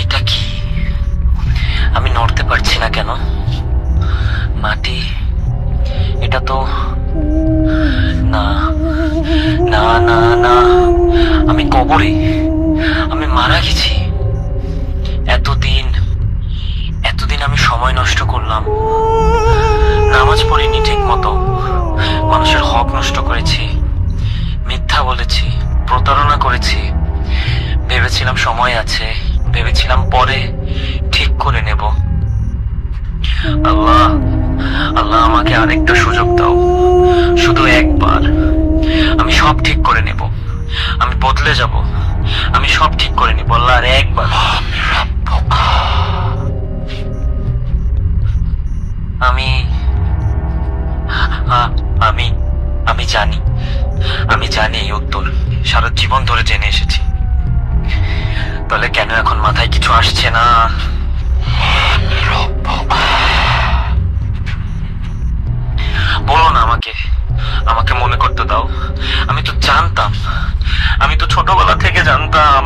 এটা কি? আমি নড়তে পারছি না কেন? মাটি, এটা তো না, না না না, আমি কবরে, আমি মারা গেছি। এতদিন এতদিন আমি সময় নষ্ট করলাম, নামাজ পড়িনি ঠিক মতো, মানুষের হক নষ্ট করেছি, মিথ্যা বলেছি, প্রতারণা করেছি। ভেবেছিলাম সময় আছে, ভেবেছিলাম পরে ঠিক করে নেব। আল্লাহ, আল্লাহ আমাকে আরেকটা সুযোগ দাও, শুধু একবার। আমি সব ঠিক করে নেব, আমি বদলে যাব, আমি সব ঠিক করে নেব আল্লাহ, আর একবার। আমি আমি আমি জানি, আমি জানি এই উত্তর, সারা জীবন ধরে জেনে এসেছি। তাহলে কেন এখন মাথায় কিছু আসছে না? বলো না আমাকে, আমাকে মনে করতে দাও। আমি তো জানতাম, আমি তো ছোটবেলা থেকে জানতাম।